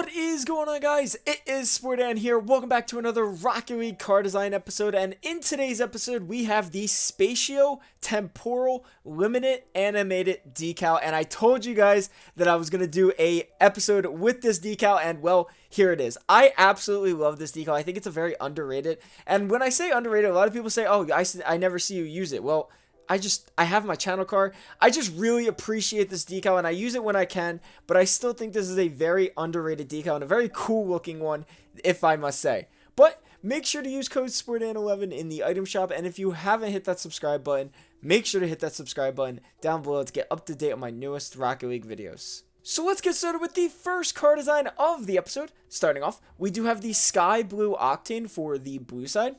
What is going on, guys? It is Sportan here. Welcome back to another Rocket League car design episode, and in today's episode we have the Spatio-Temporal limited animated decal, and I told you guys that I was going to do a episode with this decal, and well, here it is. I absolutely love this decal. I think it's a very underrated, and when I say underrated, a lot of people say, oh, I never see you use it. Well, I have my channel car. I just really appreciate this decal and I use it when I can, but I still think this is a very underrated decal and a very cool looking one, if I must say. But make sure to use code SPORTAN11 in the item shop, and if you haven't hit that subscribe button, make sure to hit that subscribe button down below to get up to date on my newest Rocket League videos. So let's get started with the first car design of the episode. Starting off, we do have the Sky Blue Octane for the blue side.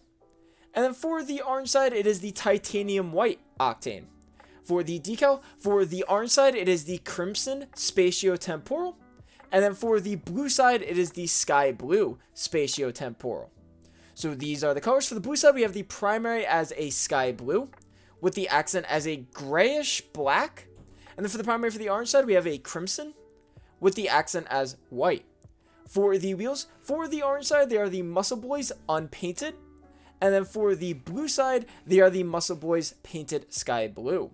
And then for the orange side, it is the Titanium White Octane. For the decal, for the orange side, it is the Crimson Spatio-Temporal. And then for the blue side, it is the Sky Blue Spatio-Temporal. So these are the colors. For the blue side, we have the primary as a Sky Blue, with the accent as a grayish black. And then for the primary for the orange side, we have a Crimson, with the accent as white. For the wheels, for the orange side, they are the Muscle Boys unpainted. And then for the blue side, they are the Muscle Boys painted sky blue.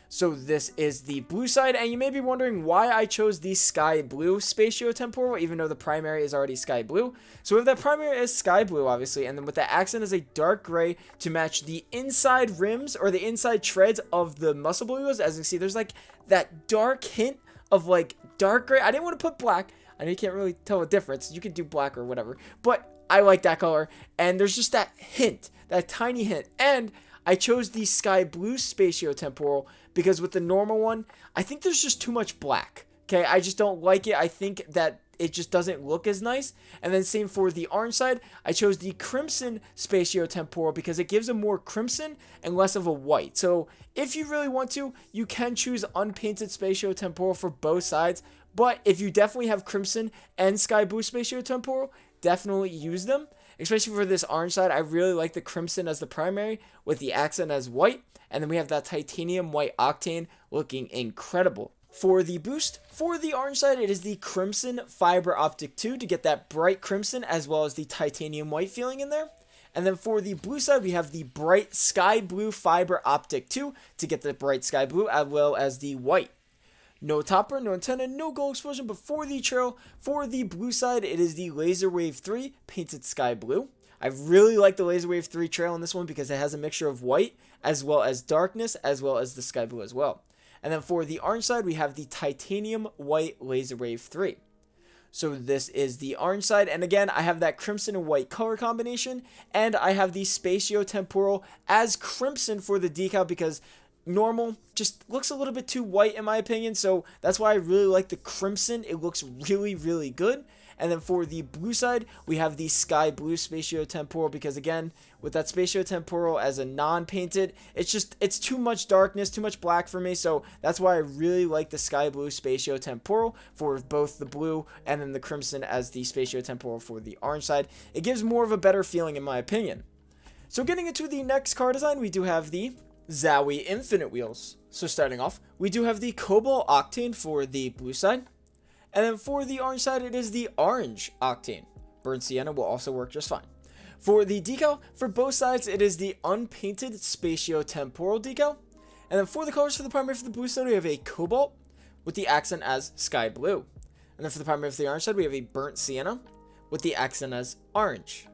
So this is the blue side, and you may be wondering why I chose the sky blue Spatio-Temporal, even though the primary is already sky blue. So we have that primary as sky blue, obviously, and then with the accent as a dark gray to match the inside rims or the inside treads of the Muscle Boys. As you can see, there's like that dark hint of like dark gray. I didn't want to put black. I know you can't really tell a difference. You could do black or whatever, but I like that color, and there's just that hint, that tiny hint, and I chose the Sky Blue Spatio-Temporal because with the normal one, I think there's just too much black, okay? I just don't like it. I think that it just doesn't look as nice. And then same for the orange side, I chose the Crimson Spatio-Temporal because it gives a more crimson and less of a white. So if you really want to, you can choose unpainted Spatio-Temporal for both sides, but if you definitely have Crimson and Sky Blue Spatio-Temporal, definitely use them, especially for this orange side. I really like the Crimson as the primary with the accent as white, and then we have that Titanium White Octane looking incredible. For the boost, for the orange side, it is the Crimson Fiber Optic 2 to get that bright crimson as well as the Titanium White feeling in there. And then for the blue side, we have the bright Sky Blue Fiber Optic 2 to get the bright sky blue as well as the white. No topper, no antenna, no gold explosion, but for the trail, for the blue side, it is the Laser Wave 3 painted sky blue. I really like the Laser Wave 3 trail in this one because it has a mixture of white as well as darkness as well as the sky blue as well. And then for the orange side, we have the Titanium White Laser Wave 3. So this is the orange side, and again, I have that crimson and white color combination, and I have the Spatio-Temporal as crimson for the decal because normal just looks a little bit too white in my opinion, so that's why I really like the crimson. It looks really good. And then for the blue side, we have the Sky Blue Spatio-Temporal because again, with that Spatio-Temporal as a non-painted, it's too much darkness, too much black for me, so that's why I really like the Sky Blue Spatio-Temporal for both the blue and then the crimson as the Spatio-Temporal for the orange side. It gives more of a better feeling in my opinion. So getting into the next car design, we do have the Zowie Infinite Wheels. So starting off, we do have the Cobalt Octane for the blue side. And then for the orange side, it is the Orange Octane. Burnt Sienna will also work just fine. For the decal, for both sides, it is the unpainted Spatio-Temporal decal. And then for the colors for the primary for the blue side, we have a Cobalt with the accent as Sky Blue. And then for the primary for the orange side, we have a Burnt Sienna with the accent as Orange.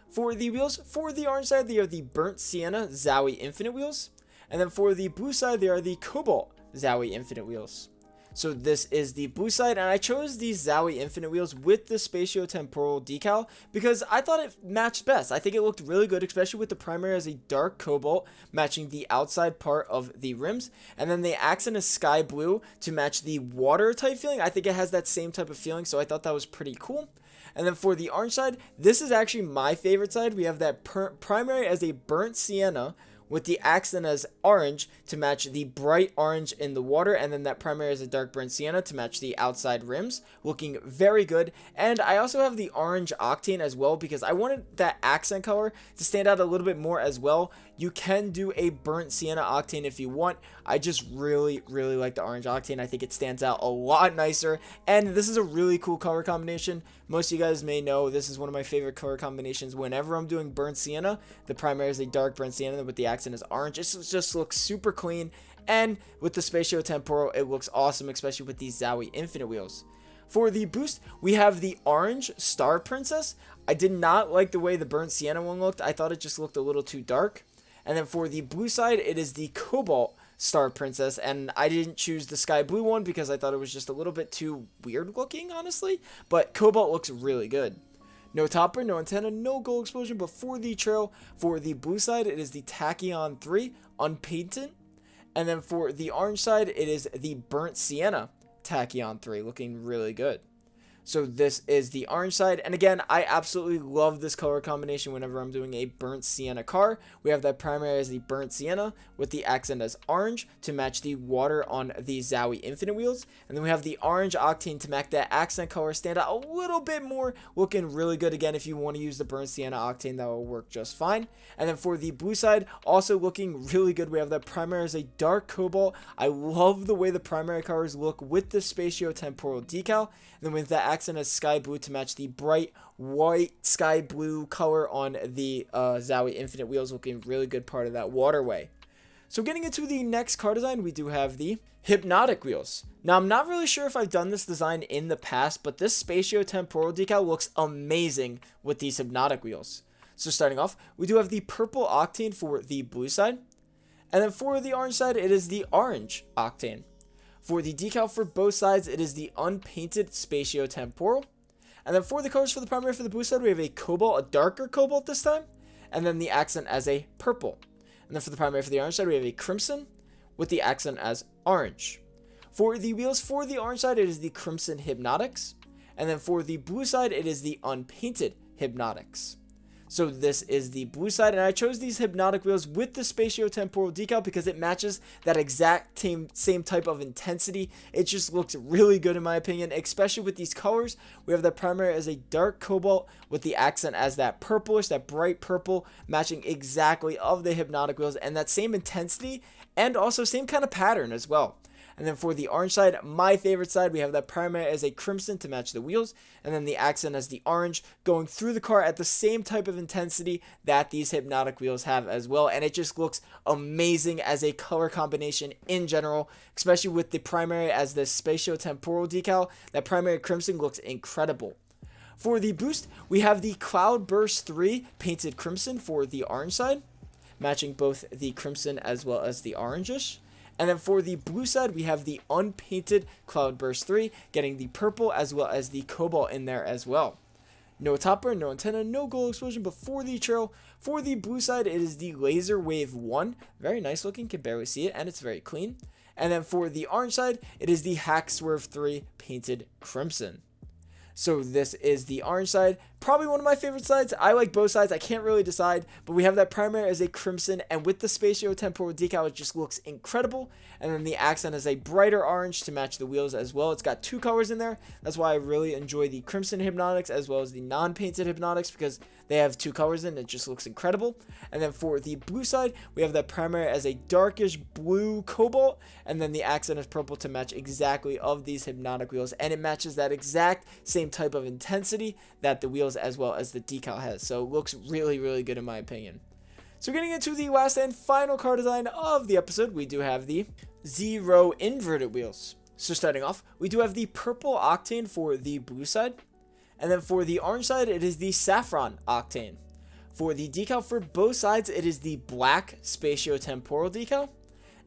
For the wheels, for the orange side, they are the Burnt Sienna Zowie Infinite Wheels. And then for the blue side, they are the Cobalt Zowie Infinite Wheels. So this is the blue side, and I chose these Zowie Infinite Wheels with the Spatio-Temporal decal because I thought it matched best. I think it looked really good, especially with the primary as a dark cobalt matching the outside part of the rims, and then the accent is sky blue to match the water type feeling. I think it has that same type of feeling, so I thought that was pretty cool. And then for the orange side, this is actually my favorite side. We have that primary as a Burnt Sienna with the accent as orange to match the bright orange in the water, and then that primary is a dark burnt sienna to match the outside rims, looking very good. And I also have the orange octane as well because I wanted that accent color to stand out a little bit more as well. You can do a burnt sienna octane if you want. I just really like the orange octane. I think it stands out a lot nicer, and this is a really cool color combination. Most of you guys may know this is one of my favorite color combinations. Whenever I'm doing burnt sienna, the primary is a dark burnt sienna with the accent is orange. It just looks super clean, and with the Spatio-Temporal, it looks awesome, especially with these Zowie Infinite wheels. For the boost, we have the orange Star Princess. I did not like the way the burnt sienna one looked. I thought it just looked a little too dark. And then for the blue side, it is the Cobalt Star Princess, and I didn't choose the sky blue one because I thought it was just a little bit too weird looking, honestly, but Cobalt looks really good. No topper, no antenna, no gold explosion, but for the trail, for the blue side, it is the Tachyon 3 Unpainted, and then for the orange side, it is the Burnt Sienna Tachyon 3, looking really good. So this is the orange side, and again, I absolutely love this color combination whenever I'm doing a burnt sienna car. We have that primary as the burnt sienna with the accent as orange to match the water on the Zowie Infinite wheels, and then we have the orange octane to make that accent color stand out a little bit more, looking really good. Again, if you want to use the burnt sienna octane, that will work just fine. And then for the blue side, also looking really good, we have that primary as a dark cobalt. I love the way the primary colors look with the Spatio-Temporal decal, and then with that accent as sky blue to match the bright white sky blue color on the Zowie Infinite wheels, looking really good part of that waterway. So getting into the next car design, we do have the Hypnotic wheels. Now, I'm not really sure if I've done this design in the past, but this Spatio-Temporal decal looks amazing with these Hypnotic wheels. So starting off, we do have the purple octane for the blue side, and then for the orange side, it is the orange octane. For the decal for both sides, it is the unpainted Spatio-Temporal. And then for the colors for the primary for the blue side, we have a cobalt, a darker cobalt this time, and then the accent as a purple. And then for the primary for the orange side, we have a crimson with the accent as orange. For the wheels for the orange side, it is the Crimson Hypnotics. And then for the blue side, it is the unpainted Hypnotics. So this is the blue side, and I chose these Hypnotic wheels with the Spatio-Temporal decal because it matches that exact same type of intensity. It just looks really good in my opinion, especially with these colors. We have the primary as a dark cobalt with the accent as that purplish, that bright purple, matching exactly of the Hypnotic wheels, and that same intensity and also same kind of pattern as well. And then for the orange side, my favorite side, we have that primary as a crimson to match the wheels, and then the accent as the orange, going through the car at the same type of intensity that these Hypnotic wheels have as well. And it just looks amazing as a color combination in general, especially with the primary as the Spatio-Temporal decal. That primary crimson looks incredible. For the boost, we have the Cloudburst 3 painted crimson for the orange side, matching both the crimson as well as the orangish. And then for the blue side, we have the unpainted Cloudburst 3, getting the purple as well as the cobalt in there as well. No topper, no antenna, no gold explosion, but for the trail, for the blue side, it is the Laser Wave 1. Very nice looking, can barely see it, and it's very clean. And then for the orange side, it is the Hack Swerve 3 painted crimson. So this is the orange side, probably one of my favorite sides. I like both sides, I can't really decide, but we have that primary as a crimson, and with the Spatio-Temporal decal, it just looks incredible. And then the accent is a brighter orange to match the wheels as well. It's got two colors in there. That's why I really enjoy the Crimson Hypnotics as well as the non-painted Hypnotics, because they have two colors in it. It just looks incredible. And then for the blue side, we have that primary as a darkish blue cobalt, and then the accent is purple to match exactly of these Hypnotic wheels, and it matches that exact same type of intensity that the wheels as well as the decal has. So it looks really good in my opinion. So getting into the last and final car design of the episode, we do have the Zero inverted wheels. So starting off, we do have the purple octane for the blue side, and then for the orange side, it is the saffron octane. For the decal for both sides, it is the black Spatio-Temporal decal,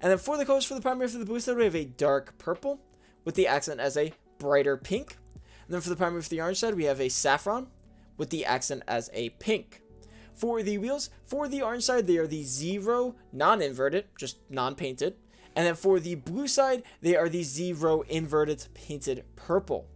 and then for the colors for the primary for the blue side, we have a dark purple with the accent as a brighter pink. And then for the primary for the orange side, we have a saffron with the accent as a pink. For the wheels, for the orange side, they are the Zero non-inverted, just non-painted. And then for the blue side, they are the Zero inverted painted purple.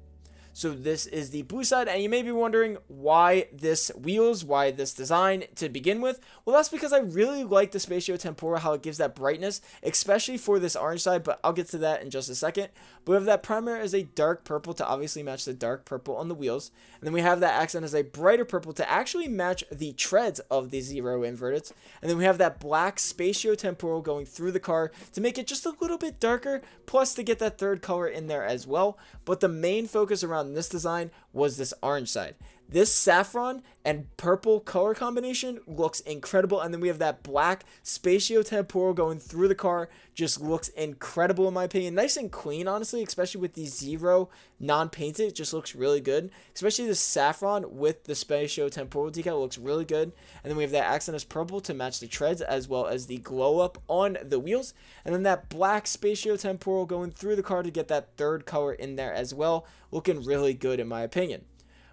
So this is the blue side, and you may be wondering why this design to begin with. Well, that's because I really like the Spatio-Temporal, how it gives that brightness, especially for this orange side, but I'll get to that in just a second. But we have that primary as a dark purple to obviously match the dark purple on the wheels, and then we have that accent as a brighter purple to actually match the treads of the Zero inverteds, and then we have that black Spatio-Temporal going through the car to make it just a little bit darker, plus to get that third color in there as well. But the main focus around this design was this orange side. This saffron and purple color combination looks incredible, and then we have that black Spatio-Temporal going through the car, just looks incredible in my opinion. Nice and clean, honestly, especially with the Zero non-painted. It just looks really good, especially the saffron with the Spatio-Temporal decal looks really good. And then we have that accent as purple to match the treads as well as the glow up on the wheels, and then that black Spatio-Temporal going through the car to get that third color in there as well, looking really good in my opinion.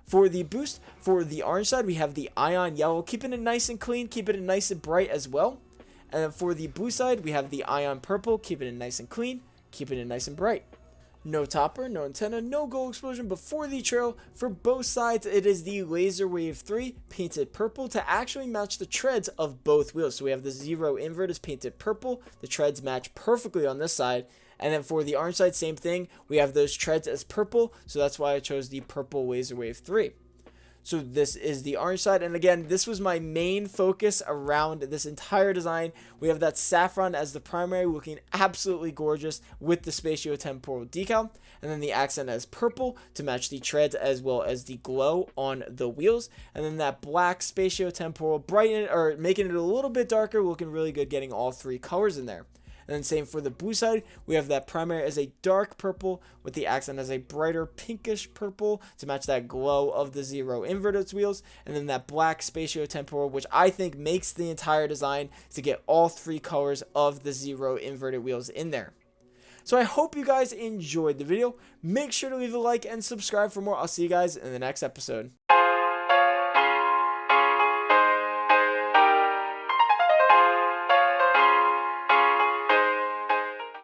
For the boost, for the orange side, we have the ion yellow, keeping it nice and clean, keeping it nice and bright as well. And then for the blue side, we have the ion purple, keeping it nice and clean, keeping it nice and bright. No topper, no antenna, no glow explosion, but for the trail, for both sides, it is the Laser Wave 3 painted purple to actually match the treads of both wheels. So we have the Zero inverters painted purple, the treads match perfectly on this side. And then for the orange side, same thing. We have those treads as purple, so that's why I chose the purple Laser Wave 3. So this is the orange side, and again, this was my main focus around this entire design. We have that saffron as the primary, looking absolutely gorgeous with the Spatio-Temporal decal, and then the accent as purple to match the treads as well as the glow on the wheels, and then that black Spatio-Temporal brightening it, or making it a little bit darker, looking really good, getting all three colors in there. And then same for the blue side, we have that primary as a dark purple with the accent as a brighter pinkish purple to match that glow of the Zero inverted wheels, and then that black Spatio-Temporal, which I think makes the entire design to get all three colors of the Zero inverted wheels in there. So I hope you guys enjoyed the video. Make sure to leave a like and subscribe for more. I'll see you guys in the next episode.